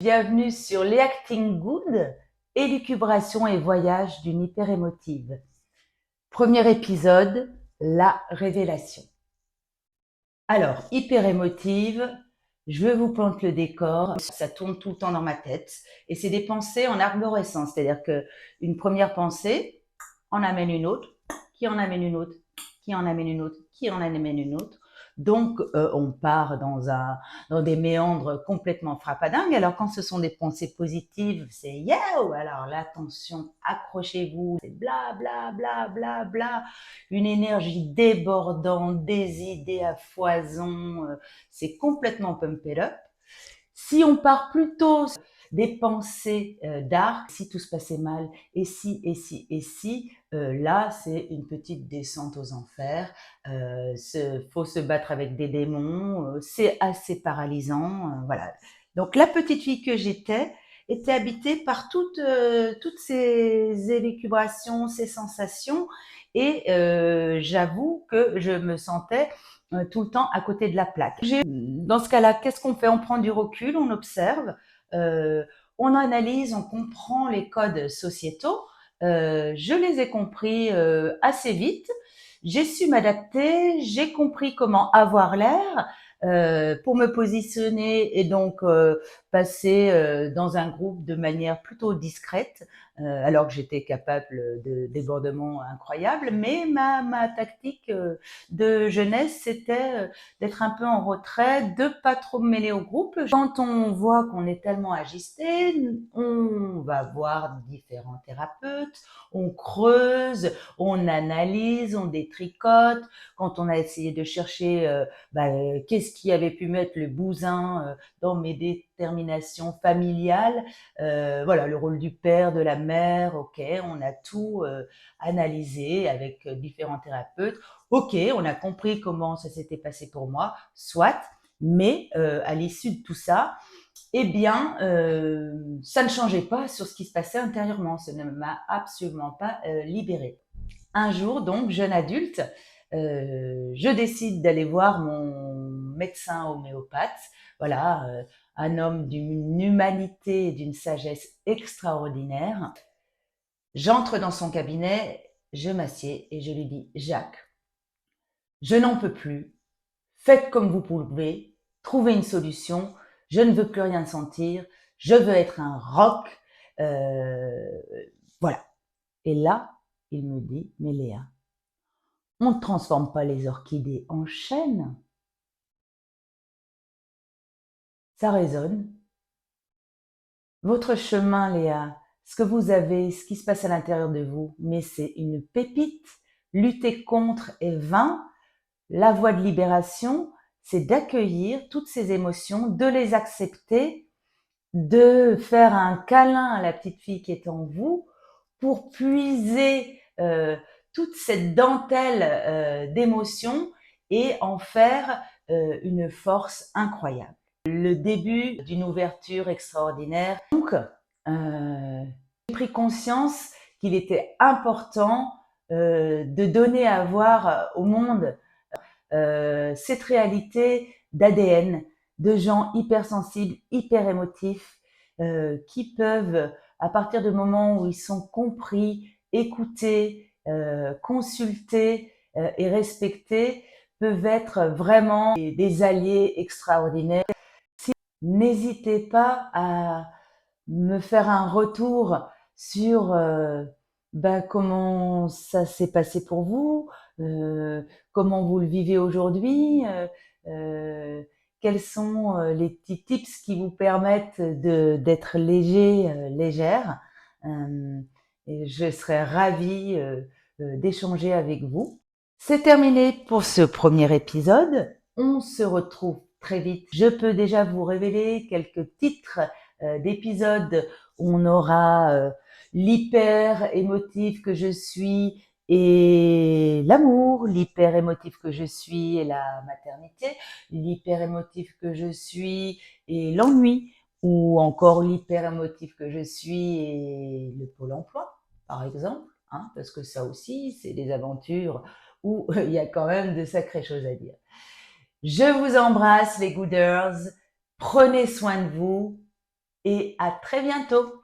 Bienvenue sur les Acting Good, élucubration et voyage d'une hyperémotive. Premier épisode, la révélation. Alors, hyperémotive, je vous plante le décor, ça tourne tout le temps dans ma tête et c'est des pensées en arborescence, c'est-à-dire que une première pensée en amène une autre, qui en amène une autre, qui en amène une autre, qui en amène une autre. Donc, on part dans des méandres complètement frappadingues. Alors, quand ce sont des pensées positives, c'est yo. Alors, l'attention, accrochez-vous, c'est bla bla bla bla bla, une énergie débordante, des idées à foison. C'est complètement pump it up. Si on part plutôt des pensées d'art, si tout se passait mal, et si, là, c'est une petite descente aux enfers. Faut se battre avec des démons, c'est assez paralysant. Voilà. Donc, la petite fille que j'étais était habitée par toutes ces élucubrations, ces sensations, et j'avoue que je me sentais tout le temps à côté de la plaque. Dans ce cas-là, qu'est-ce qu'on fait? On prend du recul, on observe, euh, on analyse, on comprend les codes sociétaux. Je les ai compris assez vite. J'ai su m'adapter, j'ai compris comment avoir l'air pour me positionner et donc passer dans un groupe de manière plutôt discrète, alors que j'étais capable de débordements incroyables. Mais ma tactique de jeunesse, c'était d'être un peu en retrait, de pas trop me mêler au groupe. Quand on voit qu'on est tellement agisté, on va voir différents thérapeutes, on creuse, on analyse, on détricote. Quand on a essayé de chercher qu'est-ce qui avait pu mettre le bousin dans mes déterminations familiales, voilà, le rôle du père, de la mère, ok, on a tout analysé avec différents thérapeutes. Ok, on a compris comment ça s'était passé pour moi, soit, mais à l'issue de tout ça, eh bien, ça ne changeait pas sur ce qui se passait intérieurement. Ça ne m'a absolument pas libérée. Un jour, donc, jeune adulte, je décide d'aller voir mon médecin homéopathe. Voilà, un homme d'une humanité et d'une sagesse extraordinaire. J'entre dans son cabinet, je m'assieds et je lui dis: Jacques, je n'en peux plus. Faites comme vous pouvez. Trouvez une solution. Je ne veux plus rien sentir. Je veux être un roc. Euh, voilà. Et là, il me dit: mais Léa, on ne transforme pas les orchidées en chênes. Ça résonne. Votre chemin, Léa, ce que vous avez, ce qui se passe à l'intérieur de vous, mais c'est une pépite. Lutter contre est vain. La voie de libération, c'est d'accueillir toutes ces émotions, de les accepter, de faire un câlin à la petite fille qui est en vous pour puiser toute cette dentelle d'émotions et en faire une force incroyable. Le début d'une ouverture extraordinaire. Donc, j'ai pris conscience qu'il était important de donner à voir au monde cette réalité d'ADN, de gens hypersensibles, hyper émotifs, qui peuvent, à partir du moment où ils sont compris, écoutés, consultés et respectés, peuvent être vraiment des alliés extraordinaires. N'hésitez pas à me faire un retour sur comment ça s'est passé pour vous, euh, comment vous le vivez aujourd'hui, euh, quels sont les petits tips qui vous permettent d'être léger, légère. Euh, et je serais ravie d'échanger avec vous. C'est terminé pour ce premier épisode. On se retrouve très vite. Je peux déjà vous révéler quelques titres d'épisodes où on aura l'hyper émotif que je suis et l'amour, l'hyper émotif que je suis et la maternité, l'hyper émotif que je suis et l'ennui, ou encore l'hyper émotif que je suis et le pôle emploi, par exemple, hein, parce que ça aussi, c'est des aventures où il y a quand même de sacrées choses à dire. Je vous embrasse, les Gooders. Prenez soin de vous. et à très bientôt.